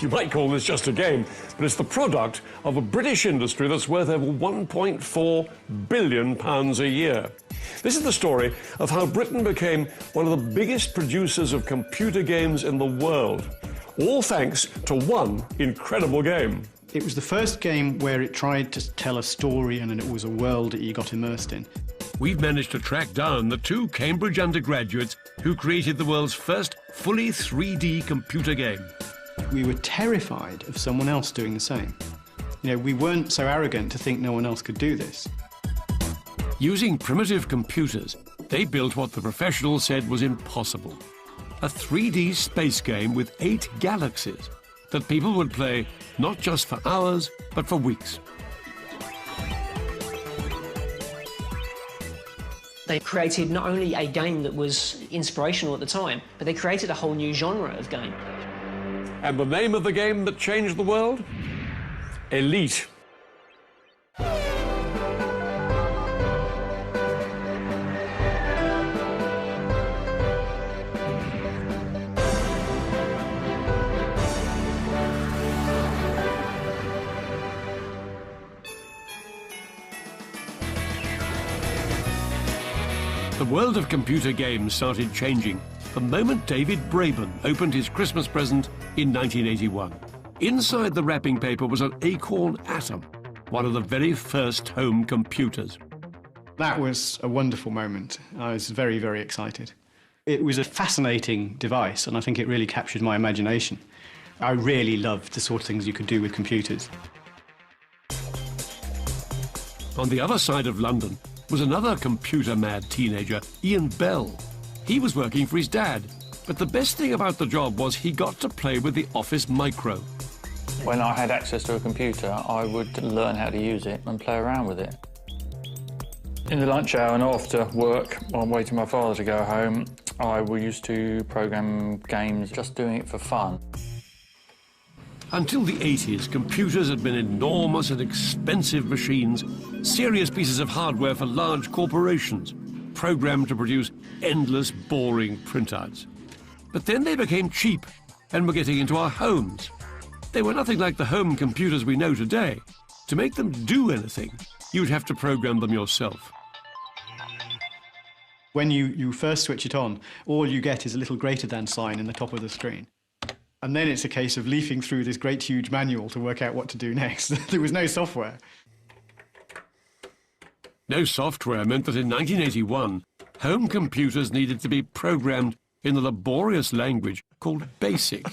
You might call this just a game, but it's the product of a British industry that's worth over £1.4 billion a year. This is the story of how Britain became one of the biggest producers of computer games in the world, all thanks to one incredible game. It was the first game where it tried to tell a story and it was a world that you got immersed in. We've managed to track down the two Cambridge undergraduates who created the world's first fully 3D computer game. We were terrified of someone else doing the same. You know, we weren't so arrogant to think no one else could do this. Using primitive computers, they built what the professionals said was impossible. A 3D space game with 8 galaxies that people would play not just for hours, but for weeks. They created not only a game that was inspirational at the time, but they created a whole new genre of game. And the name of the game that changed the world? Elite. The world of computer games started changing the moment David Braben opened his Christmas present in 1981. Inside the wrapping paper was an Acorn Atom, one of the very first home computers. That was a wonderful moment. I was very, very excited. It was a fascinating device, and I think it really captured my imagination. I really loved the sort of things you could do with computers. On the other side of London was another computer-mad teenager, Ian Bell. He was working for his dad, but the best thing about the job was he got to play with the Office Micro. When I had access to a computer, I would learn how to use it and play around with it. In the lunch hour and after work, on waiting for my father to go home, I used to program games, just doing it for fun. Until the 80s, computers had been enormous and expensive machines, serious pieces of hardware for large corporations, programmed to produce endless, boring printouts. But then they became cheap and were getting into our homes. They were nothing like the home computers we know today. To make them do anything, you'd have to program them yourself. When you first switch it on, all you get is a little greater than sign in the top of the screen. And then it's a case of leafing through this great huge manual to work out what to do next. There was no software. No software meant that in 1981, home computers needed to be programmed in a laborious language called BASIC.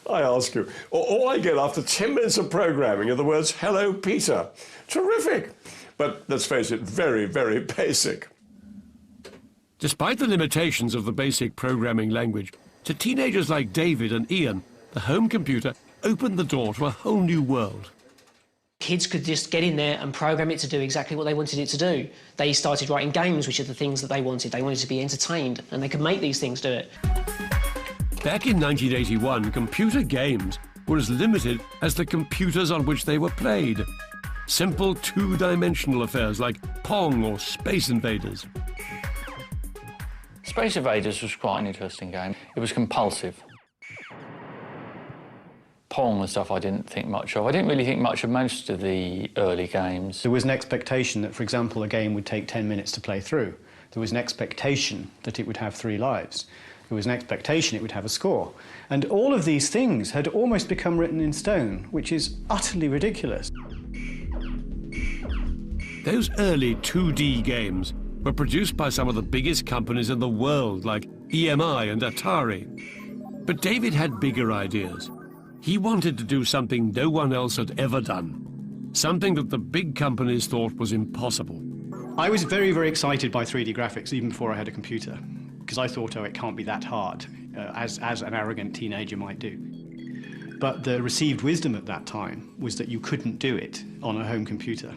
I ask you, all I get after 10 minutes of programming are the words, "Hello, Peter." Terrific! But let's face it, very, very basic. Despite the limitations of the BASIC programming language, to teenagers like David and Ian, the home computer opened the door to a whole new world. Kids could just get in there and program it to do exactly what they wanted it to do. They started writing games, which are the things that they wanted. They wanted to be entertained, and they could make these things do it. Back in 1981, computer games were as limited as the computers on which they were played. Simple two-dimensional affairs like Pong or Space Invaders. Space Invaders was quite an interesting game. It was compulsive. Pong and stuff I didn't think much of. I didn't really think much of most of the early games. There was an expectation that, for example, a game would take 10 minutes to play through. There was an expectation that it would have 3 lives. There was an expectation it would have a score. And all of these things had almost become written in stone, which is utterly ridiculous. Those early 2D games were produced by some of the biggest companies in the world, like EMI and Atari. But David had bigger ideas. He wanted to do something no one else had ever done, something that the big companies thought was impossible. I was very, very excited by 3D graphics even before I had a computer, because I thought, oh, it can't be that hard, as an arrogant teenager might do. But the received wisdom at that time was that you couldn't do it on a home computer.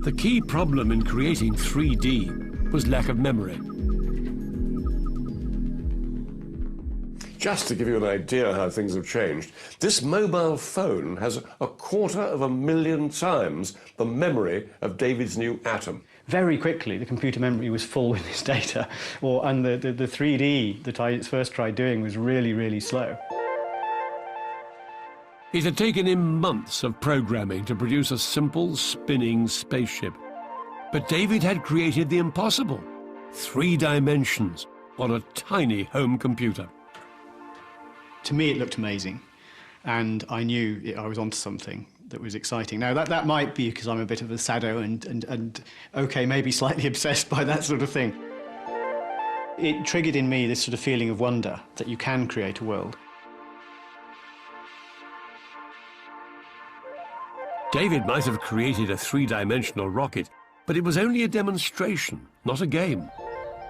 The key problem in creating 3D was lack of memory. Just to give you an idea how things have changed, this mobile phone has 250,000 times the memory of David's new Atom. Very quickly, the computer memory was full with this data, and the 3D that I first tried doing was really, really slow. It had taken him months of programming to produce a simple spinning spaceship. But David had created the impossible: 3 dimensions on a tiny home computer. To me, it looked amazing, and I knew I was onto something that was exciting. Now, that might be because I'm a bit of a sado and okay, maybe slightly obsessed by that sort of thing. It triggered in me this sort of feeling of wonder that you can create a world. David might have created a 3-dimensional rocket, but it was only a demonstration, not a game.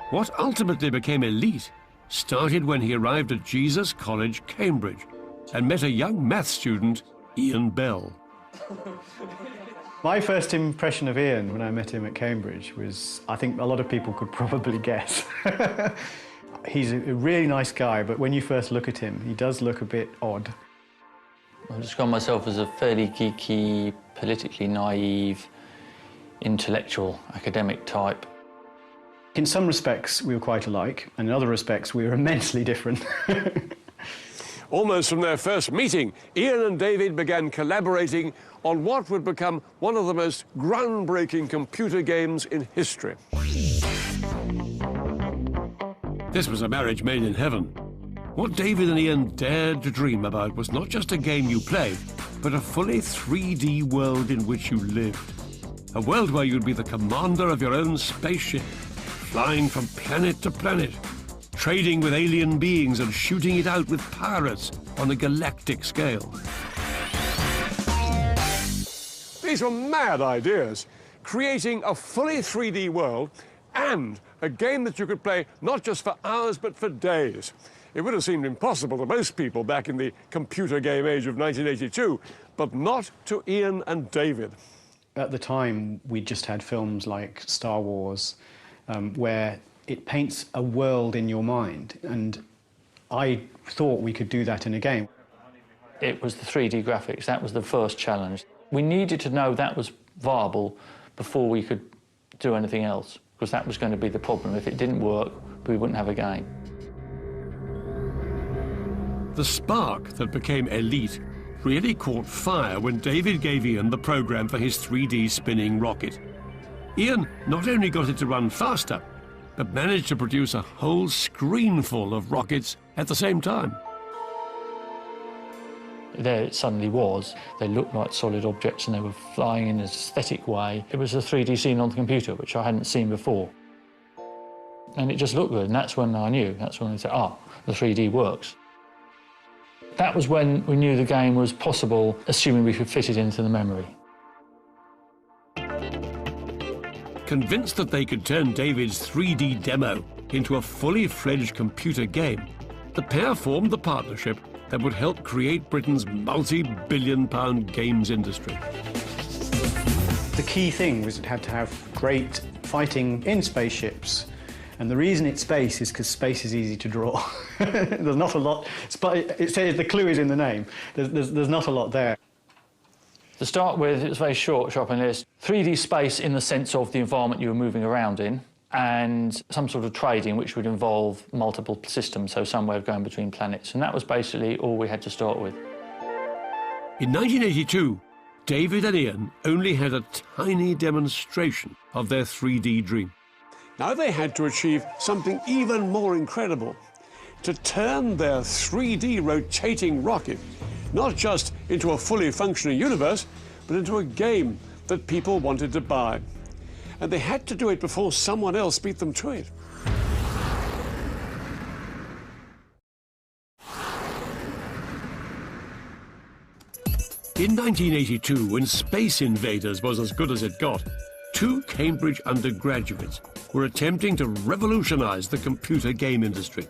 What ultimately became Elite started when he arrived at Jesus College, Cambridge, and met a young maths student, Ian Bell. My first impression of Ian when I met him at Cambridge was, I think a lot of people could probably guess. He's a really nice guy, but when you first look at him, he does look a bit odd. I describe myself as a fairly geeky, politically naive, intellectual, academic type. In some respects, we were quite alike, and in other respects, we were immensely different. Almost from their first meeting, Ian and David began collaborating on what would become one of the most groundbreaking computer games in history. This was a marriage made in heaven. What David and Ian dared to dream about was not just a game you played, but a fully 3D world in which you lived. A world where you'd be the commander of your own spaceship, flying from planet to planet, trading with alien beings and shooting it out with pirates on a galactic scale. These were mad ideas, creating a fully 3D world and a game that you could play not just for hours but for days. It would have seemed impossible to most people back in the computer game age of 1982, but not to Ian and David. At the time, we just had films like Star Wars, where it paints a world in your mind, and I thought we could do that in a game. It was the 3D graphics, that was the first challenge. We needed to know that was viable before we could do anything else, because that was going to be the problem. If it didn't work, we wouldn't have a game. The spark that became Elite really caught fire when David gave Ian the program for his 3D spinning rocket. Ian not only got it to run faster, but managed to produce a whole screen full of rockets at the same time. There it suddenly was. They looked like solid objects and they were flying in an aesthetic way. It was a 3D scene on the computer, which I hadn't seen before. And it just looked good, and that's when I knew. That's when I said, oh, the 3D works. That was when we knew the game was possible, assuming we could fit it into the memory. Convinced that they could turn David's 3D demo into a fully fledged computer game, the pair formed the partnership that would help create Britain's multi-billion-pound games industry. The key thing was it had to have great fighting in spaceships. And the reason it's space is because space is easy to draw. There's not a lot. It says the clue is in the name. There's not a lot there. To start with, it was very short shopping list. 3D space in the sense of the environment you were moving around in, and some sort of trading which would involve multiple systems, so some way of going between planets. And that was basically all we had to start with. In 1982, David and Ian only had a tiny demonstration of their 3D dream. Now they had to achieve something even more incredible: to turn their 3D rotating rocket not just into a fully functioning universe, but into a game that people wanted to buy. And they had to do it before someone else beat them to it. In 1982, when Space Invaders was as good as it got, 2 Cambridge undergraduates were attempting to revolutionize the computer game industry,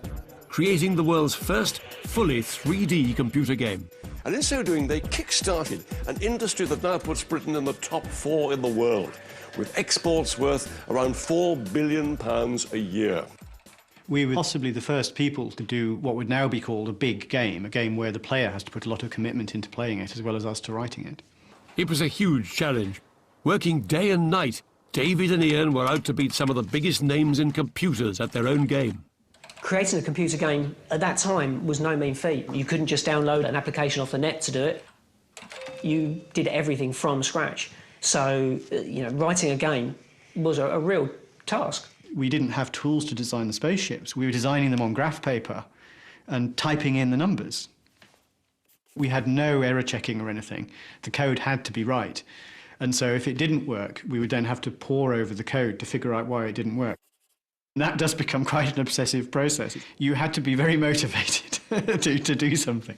creating the world's first fully 3D computer game. And in so doing, they kick-started an industry that now puts Britain in the top 4 in the world, with exports worth around £4 billion a year. We were possibly the first people to do what would now be called a big game, a game where the player has to put a lot of commitment into playing it, as well as us to writing it. It was a huge challenge. Working day and night, David and Ian were out to beat some of the biggest names in computers at their own game. Creating a computer game at that time was no mean feat. You couldn't just download an application off the net to do it. you did everything from scratch. So, you know, writing a game was a real task. We didn't have tools to design the spaceships. We were designing them on graph paper and typing in the numbers. We had no error checking or anything. The code had to be right. And so if it didn't work, we would then have to pore over the code to figure out why it didn't work. And that does become quite an obsessive process. You had to be very motivated to do something.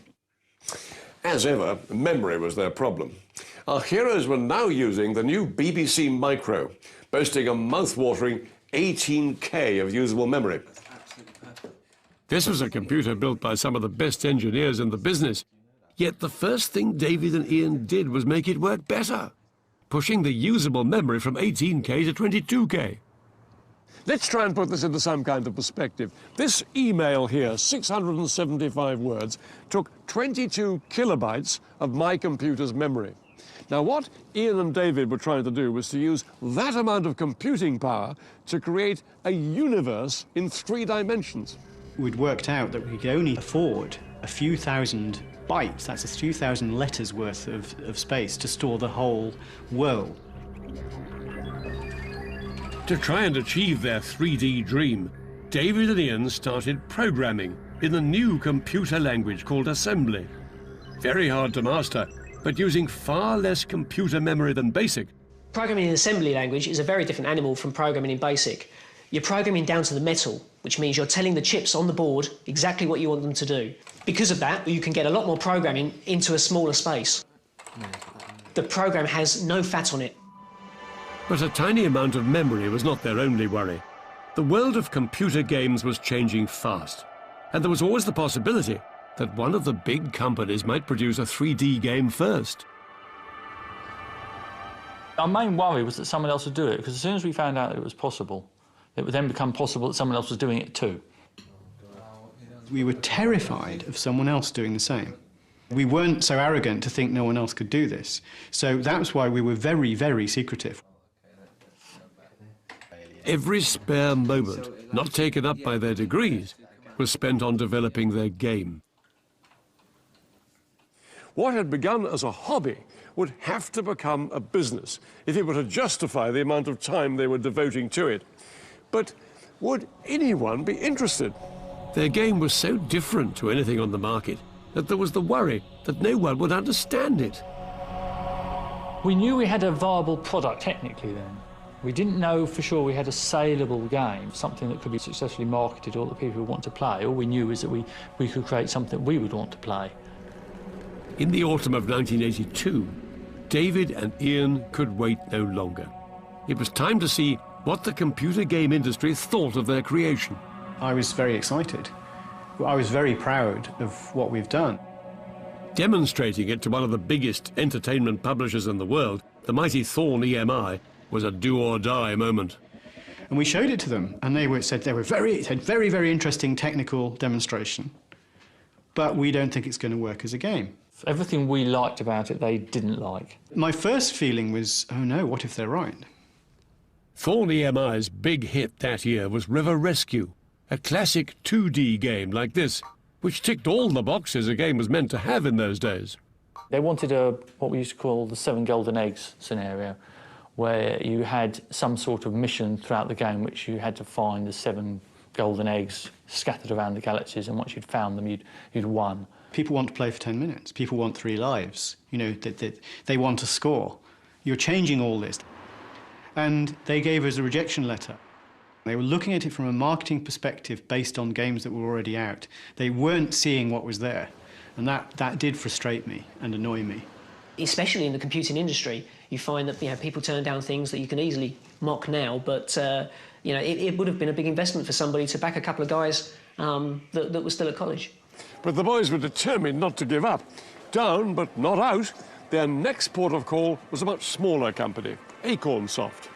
As ever, memory was their problem. Our heroes were now using the new BBC Micro, boasting a mouth-watering 18K of usable memory. This was a computer built by some of the best engineers in the business. Yet the first thing David and Ian did was make it work better, pushing the usable memory from 18K to 22K. Let's try and put this into some kind of perspective. This email here, 675 words, took 22 kilobytes of my computer's memory. Now, what Ian and David were trying to do was to use that amount of computing power to create a universe in 3 dimensions. We'd worked out that we could only afford a few thousand bytes, that's a few thousand letters worth of space, to store the whole world. To try and achieve their 3D dream, David and Ian started programming in the new computer language called assembly. Very hard to master, but using far less computer memory than BASIC. Programming in assembly language is a very different animal from programming in BASIC. You're programming down to the metal, which means you're telling the chips on the board exactly what you want them to do. Because of that, you can get a lot more programming into a smaller space. The program has no fat on it. But a tiny amount of memory was not their only worry. The world of computer games was changing fast, and there was always the possibility that one of the big companies might produce a 3D game first. Our main worry was that someone else would do it, because as soon as we found out that it was possible, it would then become possible that someone else was doing it too. We were terrified of someone else doing the same. We weren't so arrogant to think no one else could do this. So that was why we were very, very secretive. Every spare moment, not taken up by their degrees, was spent on developing their game. What had begun as a hobby would have to become a business if it were to justify the amount of time they were devoting to it. But would anyone be interested? Their game was so different to anything on the market that there was the worry that no one would understand it. We knew we had a viable product technically then. We didn't know for sure we had a saleable game, something that could be successfully marketed or that people would want to play. All we knew is that we could create something we would want to play. In the autumn of 1982, David and Ian could wait no longer. It was time to see what the computer game industry thought of their creation. I was very excited. I was very proud of what we've done. Demonstrating it to one of the biggest entertainment publishers in the world, the mighty Thorn EMI, was a do-or-die moment. And we showed it to them, and they said they were very, very interesting technical demonstration, but we don't think it's going to work as a game. Everything we liked about it, they didn't like. My first feeling was, oh no, what if they're right? Thorn EMI's big hit that year was River Rescue, a classic 2D game like this, which ticked all the boxes a game was meant to have in those days. They wanted what we used to call the 7 golden eggs scenario, where you had some sort of mission throughout the game which you had to find the 7 golden eggs scattered around the galaxies, and once you'd found them, you'd won. People want to play for 10 minutes. People want 3 lives. You know, they want to score. You're changing all this. And they gave us a rejection letter. They were looking at it from a marketing perspective based on games that were already out. They weren't seeing what was there. And that did frustrate me and annoy me. Especially in the computing industry, you find that people turn down things that you can easily mock now, but it would have been a big investment for somebody to back a couple of guys that were still at college. But the boys were determined not to give up. Down, but not out, their next port of call was a much smaller company, Acorn Soft.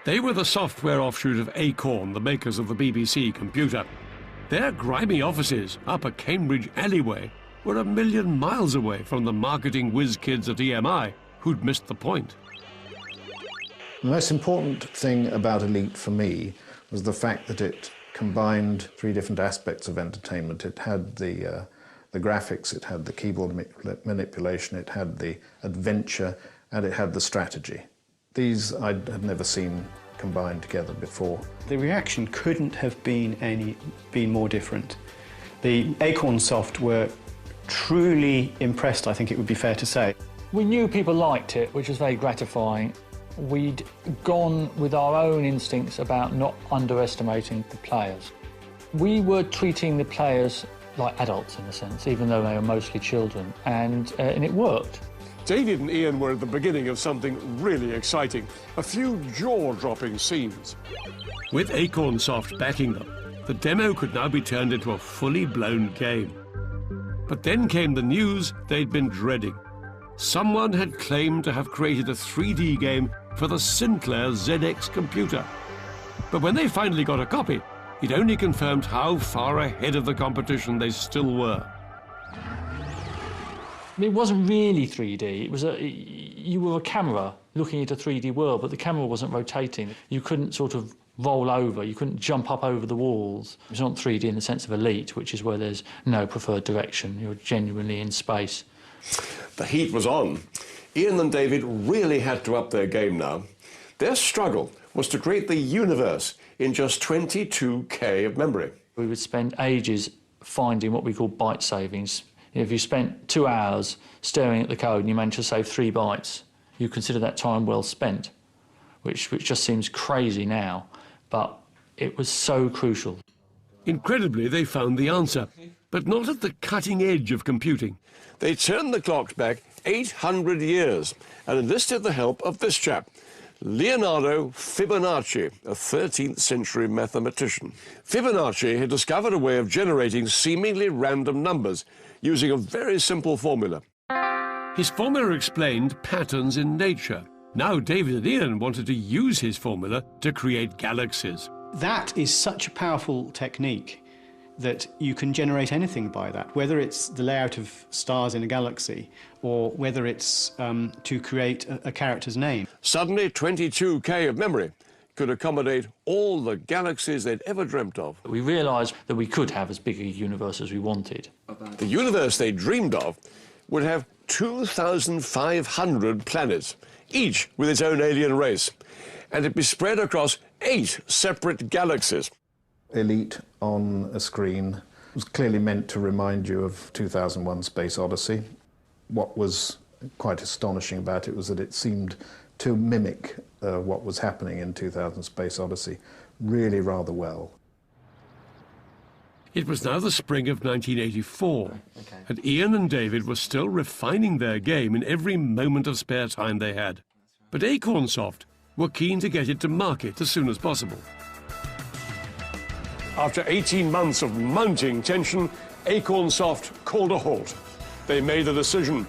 They were the software offshoot of Acorn, the makers of the BBC computer. Their grimy offices up a Cambridge alleyway were 1,000,000 miles away from the marketing whiz kids at EMI who'd missed the point. The most important thing about Elite for me was the fact that it combined 3 different aspects of entertainment. It had the the graphics, it had the keyboard manipulation, it had the adventure, and it had the strategy. These I had never seen combined together before. The reaction couldn't have been more different. The Acorn Soft were truly impressed, I think it would be fair to say. We knew people liked it, which was very gratifying. We'd gone with our own instincts about not underestimating the players. We were treating the players like adults, in a sense, even though they were mostly children, and it worked. David and Ian were at the beginning of something really exciting, a few jaw-dropping scenes. With Acorn Soft backing them, the demo could now be turned into a fully blown game. But then came the news they'd been dreading. Someone had claimed to have created a 3D game for the Sinclair ZX computer. But when they finally got a copy, it only confirmed how far ahead of the competition they still were. It wasn't really 3D. It was you were a camera looking at a 3D world, but the camera wasn't rotating. You couldn't sort of roll over. You couldn't jump up over the walls. It's not 3D in the sense of Elite, which is where there's no preferred direction. You're genuinely in space. The heat was on. Ian and David really had to up their game now. Their struggle was to create the universe in just 22K of memory. We would spend ages finding what we call byte savings. If you spent 2 hours staring at the code and you managed to save 3 bytes, you consider that time well spent, which just seems crazy now, but it was so crucial. Incredibly, they found the answer, but not at the cutting edge of computing. They turned the clocks back 800 years and enlisted the help of this chap, Leonardo Fibonacci, a 13th century mathematician. Fibonacci had discovered a way of generating seemingly random numbers using a very simple formula. His formula explained patterns in nature. Now David and Ian wanted to use his formula to create galaxies. That is such a powerful technique that you can generate anything by that, whether it's the layout of stars in a galaxy or whether it's to create a character's name. Suddenly, 22K of memory could accommodate all the galaxies they'd ever dreamt of. We realised that we could have as big a universe as we wanted. The universe they dreamed of would have 2,500 planets, each with its own alien race, and it'd be spread across 8 separate galaxies. Elite on a screen was clearly meant to remind you of 2001: Space Odyssey. What was quite astonishing about it was that it seemed to mimic what was happening in 2000: Space Odyssey really rather well. It was now the spring of 1984, and Ian and David were still refining their game in every moment of spare time they had. But Acorn Soft were keen to get it to market as soon as possible. After 18 months of mounting tension, Acorn Soft called a halt. They made a decision.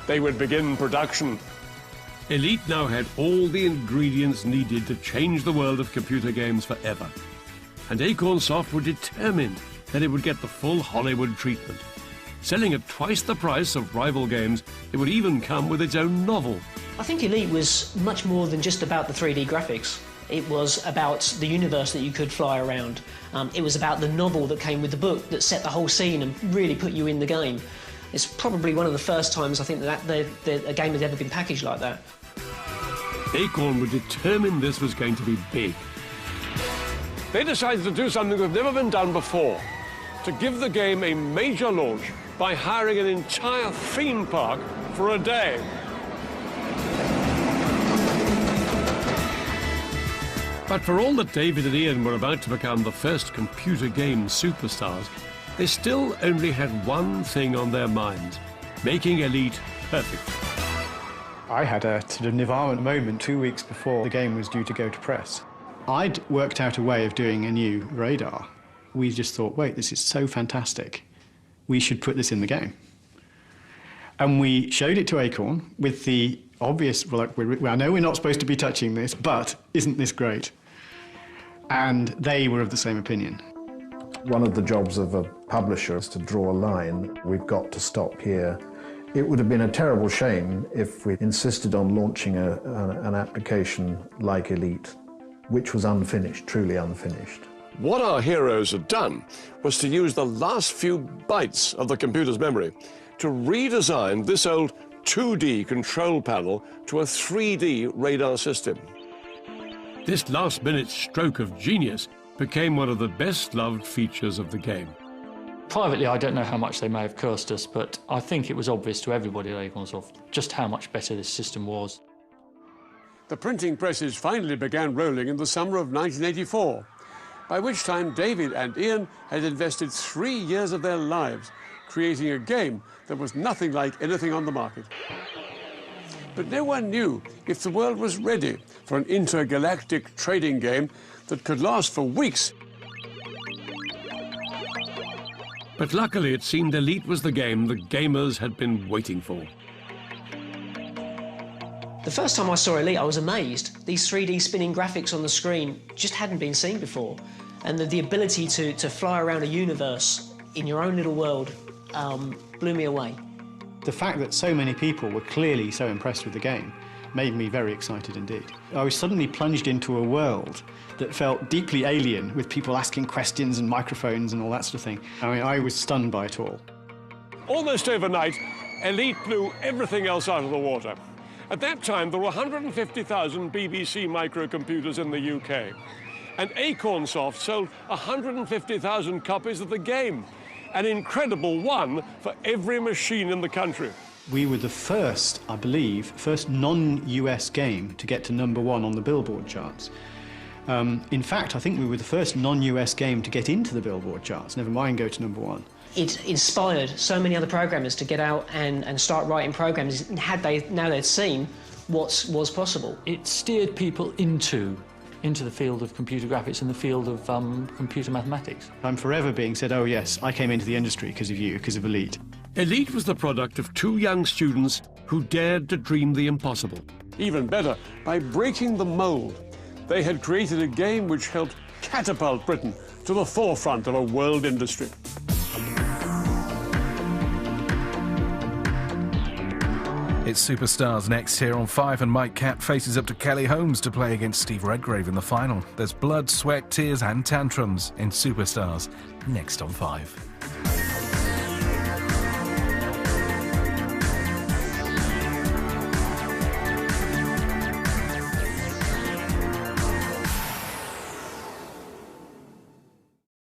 They would begin production. Elite now had all the ingredients needed to change the world of computer games forever. And Acorn Soft were determined that it would get the full Hollywood treatment. Selling at twice the price of rival games, it would even come with its own novel. I think Elite was much more than just about the 3D graphics. It was about the universe that you could fly around. It was about the novel that came with the book that set the whole scene and really put you in the game. It's probably one of the first times I think that a game had ever been packaged like that. Acorn were determined this was going to be big. They decided to do something that had never been done before, to give the game a major launch by hiring an entire theme park for a day. But for all that David and Ian were about to become the first computer game superstars, they still only had one thing on their minds: making Elite perfect. I had a sort of nirvana moment 2 weeks before the game was due to go to press. I'd worked out a way of doing a new radar. We just thought, wait, this is so fantastic. We should put this in the game. And we showed it to Acorn with the obvious, well, I know we're not supposed to be touching this, but isn't this great? And they were of the same opinion. One of the jobs of a publisher is to draw a line. We've got to stop here. It would have been a terrible shame if we insisted on launching an application like Elite, which was unfinished, truly unfinished. What our heroes had done was to use the last few bytes of the computer's memory to redesign this old 2D control panel to a 3D radar system. This last-minute stroke of genius became one of the best-loved features of the game. Privately, I don't know how much they may have cursed us, but I think it was obvious to everybody at Acornsoft just how much better this system was. The printing presses finally began rolling in the summer of 1984, by which time David and Ian had invested 3 years of their lives creating a game that was nothing like anything on the market. But no one knew if the world was ready for an intergalactic trading game that could last for weeks. But luckily it seemed Elite was the game the gamers had been waiting for. The first time I saw Elite, I was amazed. These 3D spinning graphics on the screen just hadn't been seen before. And the ability to fly around a universe in your own little world blew me away. The fact that so many people were clearly so impressed with the game made me very excited indeed. I was suddenly plunged into a world that felt deeply alien, with people asking questions and microphones and all that sort of thing. I mean, I was stunned by it all. Almost overnight, Elite blew everything else out of the water. At that time, there were 150,000 BBC microcomputers in the UK, and Acornsoft sold 150,000 copies of the game, an incredible one for every machine in the country. We were the first, I believe, first non-US game to get to #1 on the Billboard charts. In fact, I think we were the first non-US game to get into the Billboard charts, never mind go to #1. It inspired so many other programmers to get out and start writing programs now they'd seen what was possible. It steered people into the field of computer graphics and the field of computer mathematics. I'm forever being said, oh yes, I came into the industry because of you, because of Elite. Elite was the product of 2 young students who dared to dream the impossible. Even better, by breaking the mold, they had created a game which helped catapult Britain to the forefront of a world industry. It's Superstars next here on 5, and Mike Catt faces up to Kelly Holmes to play against Steve Redgrave in the final. There's blood, sweat, tears and tantrums in Superstars next on 5.